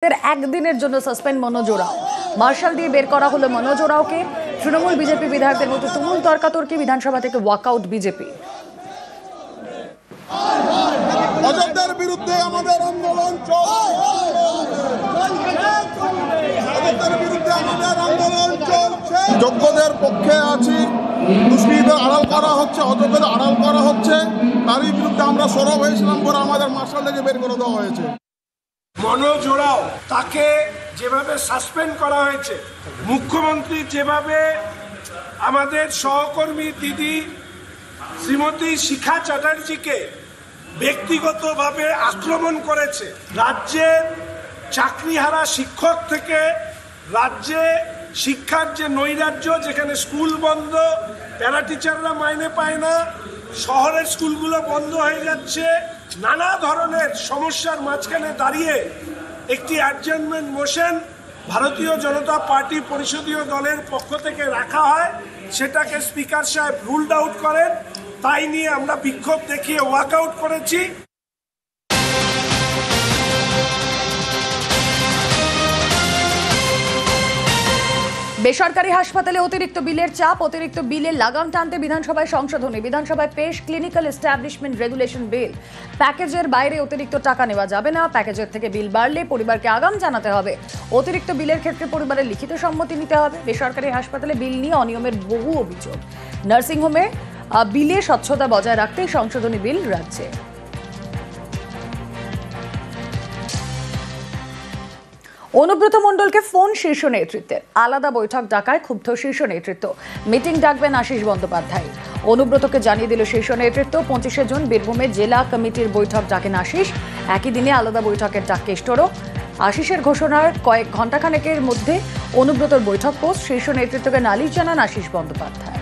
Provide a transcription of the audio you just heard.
একদিনের জন্য সাসপেন্ড মনোজ ওরাও। মার্শাল দিয়ে বের করা হলো মনোজ ওরাওকে। তৃণমূল বিজেপি বিধায়কদের মধ্যে তুমুল তর্কাতর্কি, বিধানসভা থেকে ওয়াকআউট বিজেপি। অযোধ্যার বিরুদ্ধে আমাদের আন্দোলন চলছে। যোগ্যদের পক্ষে আছি, দুষ্কৃতীদের আড়াল করা হচ্ছে, অযোগ্যদের আড়াল করা হচ্ছে। তারই বিরুদ্ধে আমরা সরব হয়েছিলাম বলে আমাদের মার্শাল থেকে বের করে দেওয়া হয়েছে। মনোজ ওরাও তাকে যেভাবে সাসপেন্ড করা হয়েছে, মুখ্যমন্ত্রী যেভাবে আমাদের সহকর্মী দিদি শ্রীমতী শিখা চ্যাটার্জিকে ব্যক্তিগতভাবে আক্রমণ করেছে, রাজ্যের চাকরিহারা শিক্ষক থেকে রাজ্যে শিক্ষার যে নৈরাজ্য, যেখানে স্কুল বন্ধ, প্যারা টিচাররা মাইনে পায় না, শহরের স্কুলগুলো বন্ধ হয়ে যাচ্ছে, নানা ধরনের সমস্যার মাঝখানে দাঁড়িয়ে একটি অ্যাডজার্নমেন্ট মোশন ভারতীয় জনতা পার্টি পরিষদীয় দলের পক্ষ থেকে রাখা হয়, সেটাকে স্পিকার সাহেব রুলড আউট করেন। তাই নিয়ে আমরা বিক্ষোভ দেখিয়ে ওয়াকআউট করেছি। বেসরকারি হাসপাতালে অতিরিক্ত বিলের চাপ, অতিরিক্ত বিলের লাগাম টানতে বিধানসভায় সংশোধনী। বিধানসভায় পেশ ক্লিনিক্যাল এস্টাবলিশমেন্ট রেগুলেশন বিল। প্যাকেজের বাইরে অতিরিক্ত টাকা নেওয়া যাবে না। প্যাকেজের থেকে বিল বাড়লে পরিবারকে আগাম জানাতে হবে। অতিরিক্ত বিলের ক্ষেত্রে পরিবারের লিখিত সম্মতি নিতে হবে। বেসরকারি হাসপাতালে বিল নিয়ে অনিয়মের বহু অভিযোগ। নার্সিংহোমে বিলে স্বচ্ছতা বজায় রাখতে সংশোধনী বিল রাজ্যে। অনুব্রত মণ্ডলকে ফোন শীর্ষ নেতৃত্বের। আলাদা বৈঠক ডাকায় ক্ষুব্ধ শীর্ষ নেতৃত্ব। মিটিং ডাকবেন আশিস বন্দ্যোপাধ্যায়। অনুব্রতকে জানিয়ে দিল শীর্ষ নেতৃত্ব। 25শে জুন বীরভূমে জেলা কমিটির বৈঠক ডাকেন আশিস। একই দিনে আলাদা বৈঠকের ডাক কেষ্টরও। আশিসের ঘোষণার কয়েক ঘণ্টাখানেকের মধ্যে অনুব্রতর বৈঠক পোস্ট। শীর্ষ নেতৃত্বকে নালিশ জানান আশিস বন্দ্যোপাধ্যায়।